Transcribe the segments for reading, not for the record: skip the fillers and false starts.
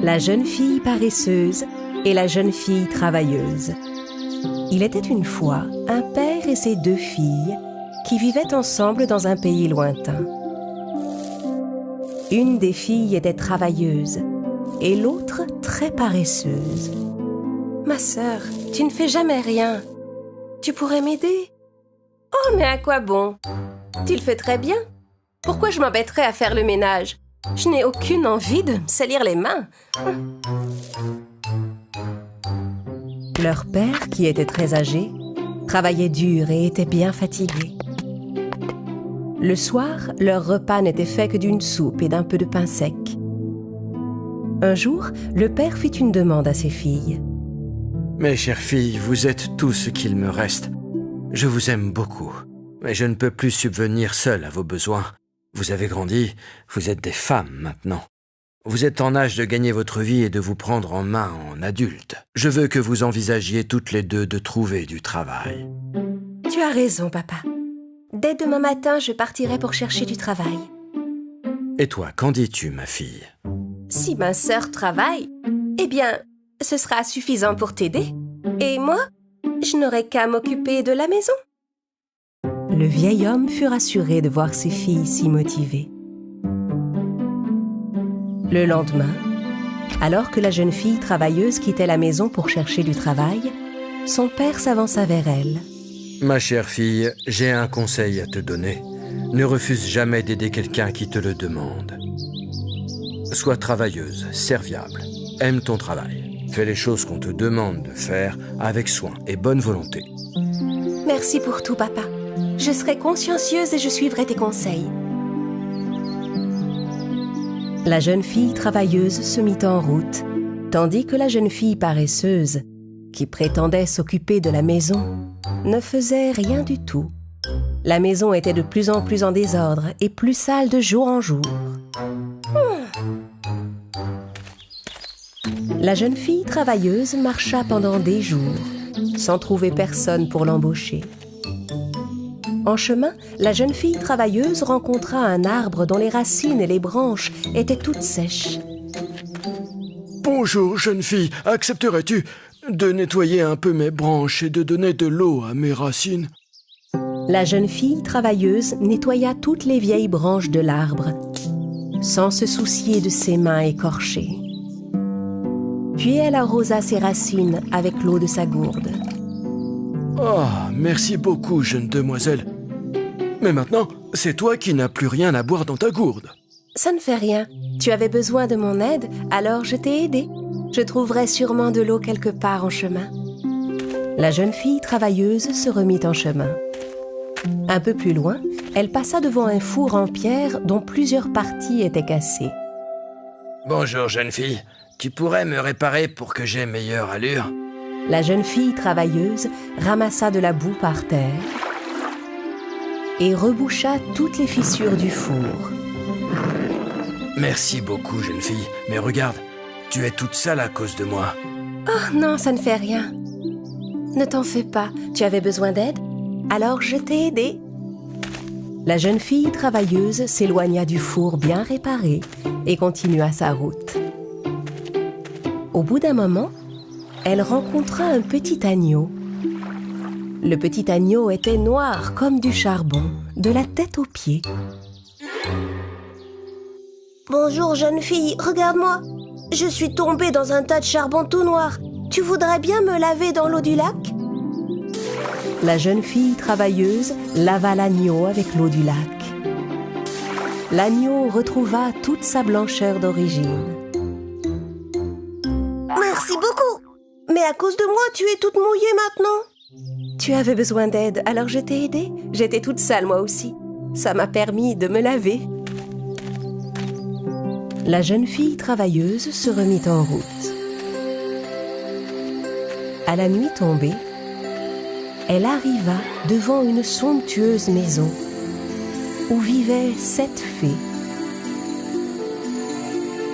La jeune fille paresseuse et la jeune fille travailleuse. Il était une fois un père et ses deux filles qui vivaient ensemble dans un pays lointain. Une des filles était travailleuse et l'autre très paresseuse. « Ma sœur, tu ne fais jamais rien. Tu pourrais m'aider ?»« Oh, mais à quoi bon? Tu le fais très bien. Pourquoi je m'embêterais à faire le ménage? Je n'ai aucune envie de me salir les mains. » Leur père, qui était très âgé, travaillait dur et était bien fatigué. Le soir, leur repas n'était fait que d'une soupe et d'un peu de pain sec. Un jour, le père fit une demande à ses filles. « Mes chères filles, vous êtes tout ce qu'il me reste. Je vous aime beaucoup, mais je ne peux plus subvenir seul à vos besoins. Vous avez grandi, vous êtes des femmes maintenant. Vous êtes en âge de gagner votre vie et de vous prendre en main en adulte. Je veux que vous envisagiez toutes les deux de trouver du travail. » « Tu as raison, papa. Dès demain matin, je partirai pour chercher du travail. »« Et toi, qu'en dis-tu, ma fille? » ?»« Si ma sœur travaille, eh bien, ce sera suffisant pour t'aider. Et moi, je n'aurai qu'à m'occuper de la maison. » Le vieil homme fut rassuré de voir ses filles si motivées. Le lendemain, alors que la jeune fille travailleuse quittait la maison pour chercher du travail, son père s'avança vers elle. « Ma chère fille, j'ai un conseil à te donner. Ne refuse jamais d'aider quelqu'un qui te le demande. Sois travailleuse, serviable, aime ton travail. Fais les choses qu'on te demande de faire avec soin et bonne volonté. »« Merci pour tout, papa. Je serai consciencieuse et je suivrai tes conseils. » La jeune fille travailleuse se mit en route, tandis que la jeune fille paresseuse, qui prétendait s'occuper de la maison, ne faisait rien du tout. La maison était de plus en plus en désordre et plus sale de jour en jour. La jeune fille travailleuse marcha pendant des jours, sans trouver personne pour l'embaucher. En chemin, la jeune fille travailleuse rencontra un arbre dont les racines et les branches étaient toutes sèches. « Bonjour, jeune fille, accepterais-tu de nettoyer un peu mes branches et de donner de l'eau à mes racines ?» La jeune fille travailleuse nettoya toutes les vieilles branches de l'arbre, sans se soucier de ses mains écorchées. Puis elle arrosa ses racines avec l'eau de sa gourde. « Oh, merci beaucoup, jeune demoiselle. Mais maintenant, c'est toi qui n'as plus rien à boire dans ta gourde. »« Ça ne fait rien. Tu avais besoin de mon aide, alors je t'ai aidé. Je trouverai sûrement de l'eau quelque part en chemin. » La jeune fille travailleuse se remit en chemin. Un peu plus loin, elle passa devant un four en pierre dont plusieurs parties étaient cassées. « Bonjour, jeune fille. Tu pourrais me réparer pour que j'aie meilleure allure ?» La jeune fille travailleuse ramassa de la boue par terre et reboucha toutes les fissures du four. « Merci beaucoup, jeune fille. Mais regarde, tu es toute sale à cause de moi. »« Oh non, ça ne fait rien. Ne t'en fais pas. Tu avais besoin d'aide? Alors je t'ai aidé. » La jeune fille travailleuse s'éloigna du four bien réparé et continua sa route. Au bout d'un moment, elle rencontra un petit agneau. Le petit agneau était noir comme du charbon, de la tête aux pieds. « Bonjour, jeune fille, regarde-moi. Je suis tombée dans un tas de charbon tout noir. Tu voudrais bien me laver dans l'eau du lac ?» La jeune fille travailleuse lava l'agneau avec l'eau du lac. L'agneau retrouva toute sa blancheur d'origine. « Merci beaucoup. Mais à cause de moi, tu es toute mouillée maintenant. » Tu avais besoin d'aide, alors je t'ai aidée. J'étais toute sale moi aussi. Ça m'a permis de me laver. La jeune fille travailleuse se remit en route. À la nuit tombée, elle arriva devant une somptueuse maison où vivaient 7 fées.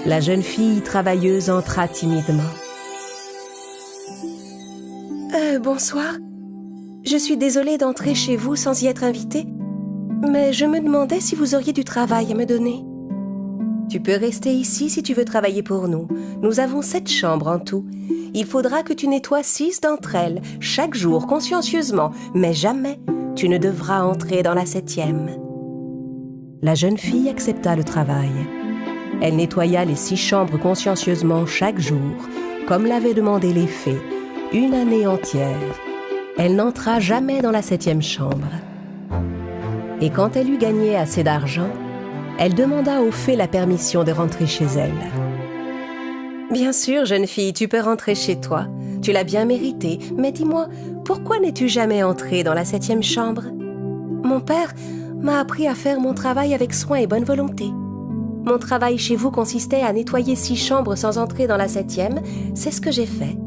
La jeune fille travailleuse entra timidement. « Bonsoir. Je suis désolée d'entrer chez vous sans y être invitée, mais je me demandais si vous auriez du travail à me donner. » Tu peux rester ici si tu veux travailler pour nous. Nous avons 7 chambres en tout. Il faudra que tu nettoies 6 d'entre elles, chaque jour, consciencieusement, mais jamais tu ne devras entrer dans la 7e. La jeune fille accepta le travail. Elle nettoya les 6 chambres consciencieusement chaque jour, comme l'avaient demandé les fées, une année entière. Elle n'entra jamais dans la 7e chambre. Et quand elle eut gagné assez d'argent, elle demanda aux fées la permission de rentrer chez elle. « Bien sûr, jeune fille, tu peux rentrer chez toi. Tu l'as bien mérité, mais dis-moi, pourquoi n'es-tu jamais entrée dans la 7e chambre? Mon père m'a appris à faire mon travail avec soin et bonne volonté. Mon travail chez vous consistait à nettoyer 6 chambres sans entrer dans la 7e, c'est ce que j'ai fait.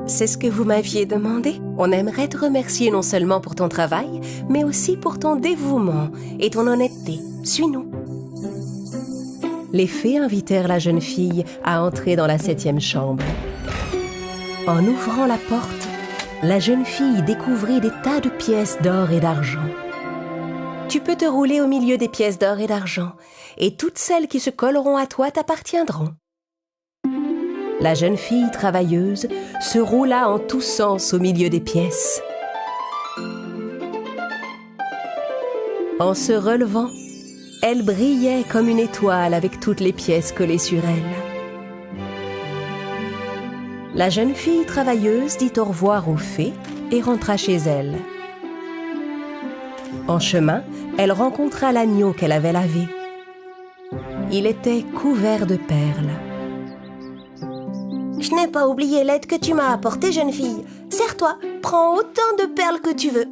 C'est ce que vous m'aviez demandé. On aimerait te remercier non seulement pour ton travail, mais aussi pour ton dévouement et ton honnêteté. Suis-nous. » Les fées invitèrent la jeune fille à entrer dans la 7e chambre. En ouvrant la porte, la jeune fille découvrit des tas de pièces d'or et d'argent. Tu peux te rouler au milieu des pièces d'or et d'argent, et toutes celles qui se colleront à toi t'appartiendront. La jeune fille travailleuse se roula en tous sens au milieu des pièces. En se relevant, elle brillait comme une étoile avec toutes les pièces collées sur elle. La jeune fille travailleuse dit au revoir aux fées et rentra chez elle. En chemin, elle rencontra l'agneau qu'elle avait lavé. Il était couvert de perles. « Je n'ai pas oublié l'aide que tu m'as apportée, jeune fille. Serre-toi, prends autant de perles que tu veux. »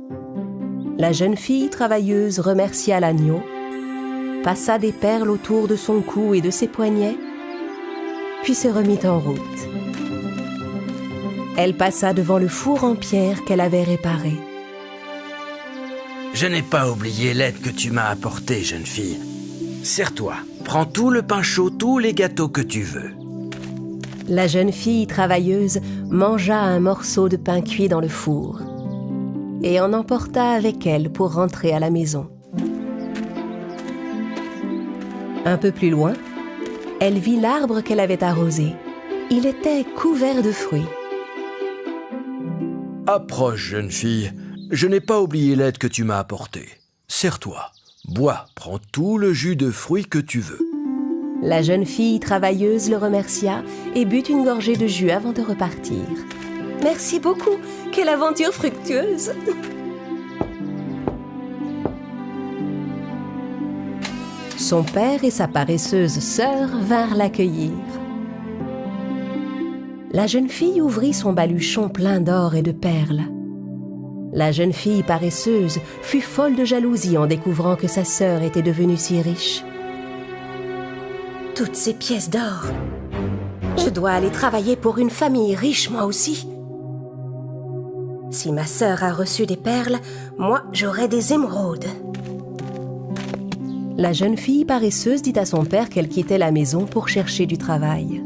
La jeune fille travailleuse remercia l'agneau, passa des perles autour de son cou et de ses poignets, puis se remit en route. Elle passa devant le four en pierre qu'elle avait réparé. « Je n'ai pas oublié l'aide que tu m'as apportée, jeune fille. Serre-toi, prends tout le pain chaud, tous les gâteaux que tu veux. » La jeune fille travailleuse mangea un morceau de pain cuit dans le four et en emporta avec elle pour rentrer à la maison. Un peu plus loin, elle vit l'arbre qu'elle avait arrosé. Il était couvert de fruits. « Approche, jeune fille. Je n'ai pas oublié l'aide que tu m'as apportée. Serre-toi, bois, prends tout le jus de fruits que tu veux. » La jeune fille travailleuse le remercia et but une gorgée de jus avant de repartir. « Merci beaucoup. Quelle aventure fructueuse !» Son père et sa paresseuse sœur vinrent l'accueillir. La jeune fille ouvrit son baluchon plein d'or et de perles. La jeune fille paresseuse fut folle de jalousie en découvrant que sa sœur était devenue si riche. « Toutes ces pièces d'or! Je dois aller travailler pour une famille riche, moi aussi. Si ma sœur a reçu des perles, moi j'aurai des émeraudes. » La jeune fille paresseuse dit à son père qu'elle quittait la maison pour chercher du travail.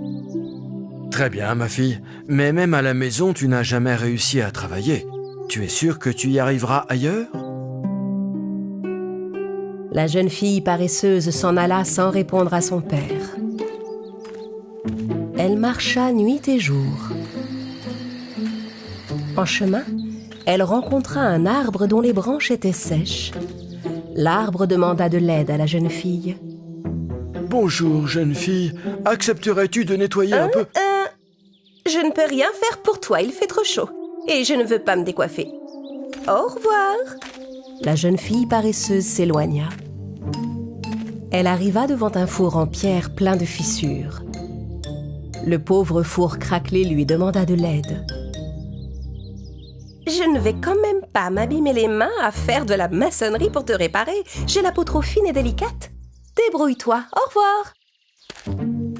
« Très bien, ma fille, mais même à la maison, tu n'as jamais réussi à travailler. Tu es sûre que tu y arriveras ailleurs ?» La jeune fille paresseuse s'en alla sans répondre à son père. Elle marcha nuit et jour. En chemin, elle rencontra un arbre dont les branches étaient sèches. L'arbre demanda de l'aide à la jeune fille. « Bonjour, jeune fille. Accepterais-tu de nettoyer un peu ?»« Je ne peux rien faire pour toi, il fait trop chaud. Et je ne veux pas me décoiffer. Au revoir. » La jeune fille paresseuse s'éloigna. Elle arriva devant un four en pierre plein de fissures. Le pauvre four craquelé lui demanda de l'aide. « Je ne vais quand même pas m'abîmer les mains à faire de la maçonnerie pour te réparer. J'ai la peau trop fine et délicate. Débrouille-toi, au revoir. »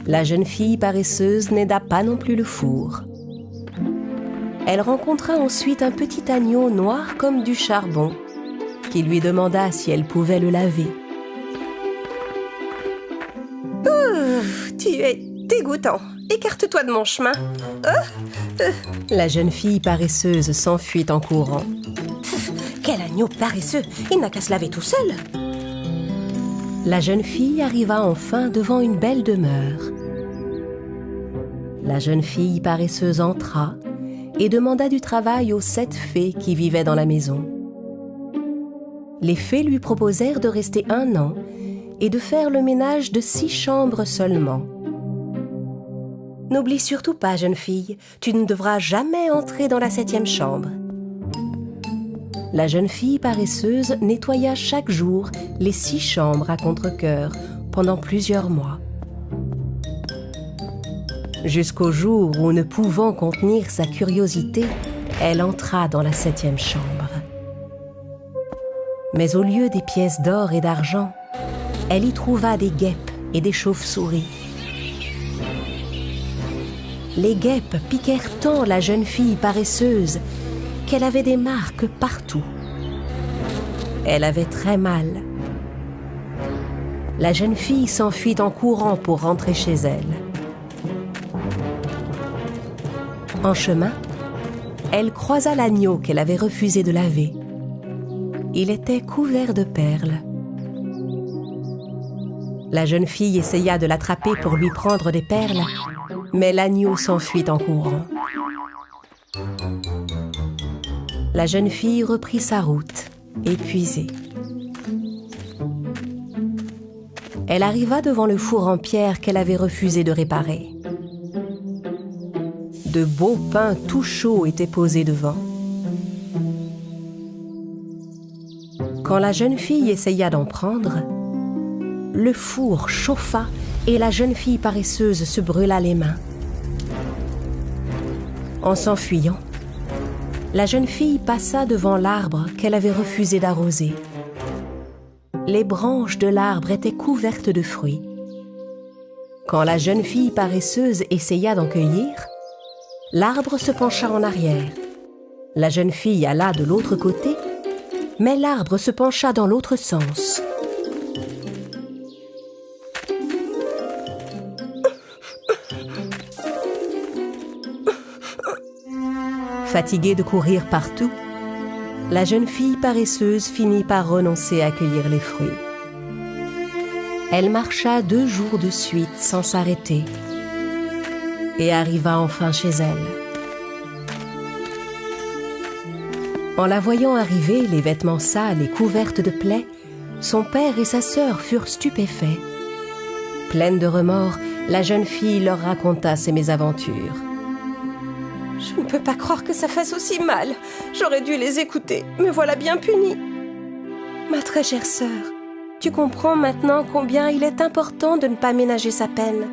La jeune fille paresseuse n'aida pas non plus le four. Elle rencontra ensuite un petit agneau noir comme du charbon, qui lui demanda si elle pouvait le laver. « Ouf, tu es dégoûtant. Écarte-toi de mon chemin. » La jeune fille paresseuse s'enfuit en courant. « Quel agneau paresseux! Il n'a qu'à se laver tout seul. » La jeune fille arriva enfin devant une belle demeure. La jeune fille paresseuse entra et demanda du travail aux 7 fées qui vivaient dans la maison. Les fées lui proposèrent de rester 1 an et de faire le ménage de 6 chambres seulement. N'oublie surtout pas, jeune fille, tu ne devras jamais entrer dans la 7e chambre. La jeune fille paresseuse nettoya chaque jour les 6 chambres à contre-cœur pendant plusieurs mois. Jusqu'au jour où, ne pouvant contenir sa curiosité, elle entra dans la 7e chambre. Mais au lieu des pièces d'or et d'argent, elle y trouva des guêpes et des chauves-souris. Les guêpes piquèrent tant la jeune fille paresseuse qu'elle avait des marques partout. Elle avait très mal. La jeune fille s'enfuit en courant pour rentrer chez elle. En chemin, elle croisa l'agneau qu'elle avait refusé de laver. Il était couvert de perles. La jeune fille essaya de l'attraper pour lui prendre des perles, mais l'agneau s'enfuit en courant. La jeune fille reprit sa route, épuisée. Elle arriva devant le four en pierre qu'elle avait refusé de réparer. De beaux pains tout chauds étaient posés devant. Quand la jeune fille essaya d'en prendre, le four chauffa et la jeune fille paresseuse se brûla les mains. En s'enfuyant, la jeune fille passa devant l'arbre qu'elle avait refusé d'arroser. Les branches de l'arbre étaient couvertes de fruits. Quand la jeune fille paresseuse essaya d'en cueillir, l'arbre se pencha en arrière. La jeune fille alla de l'autre côté, mais l'arbre se pencha dans l'autre sens. Fatiguée de courir partout, la jeune fille paresseuse finit par renoncer à cueillir les fruits. Elle marcha 2 jours de suite sans s'arrêter et arriva enfin chez elle. En la voyant arriver, les vêtements sales et couvertes de plaies, son père et sa sœur furent stupéfaits. Pleine de remords, la jeune fille leur raconta ses mésaventures. « Je ne peux pas croire que ça fasse aussi mal. J'aurais dû les écouter. Me voilà bien punie. » Ma très chère sœur, tu comprends maintenant combien il est important de ne pas ménager sa peine.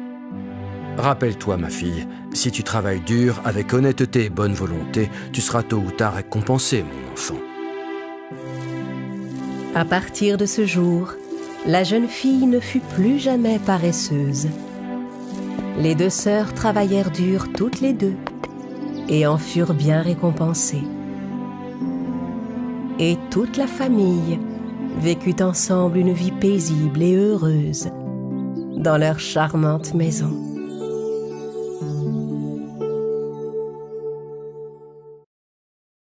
Rappelle-toi, ma fille, si tu travailles dur, avec honnêteté et bonne volonté, tu seras tôt ou tard récompensée, mon enfant. À partir de ce jour, la jeune fille ne fut plus jamais paresseuse. Les 2 sœurs travaillèrent dur toutes les 2 et en furent bien récompensées. Et toute la famille vécut ensemble une vie paisible et heureuse dans leur charmante maison.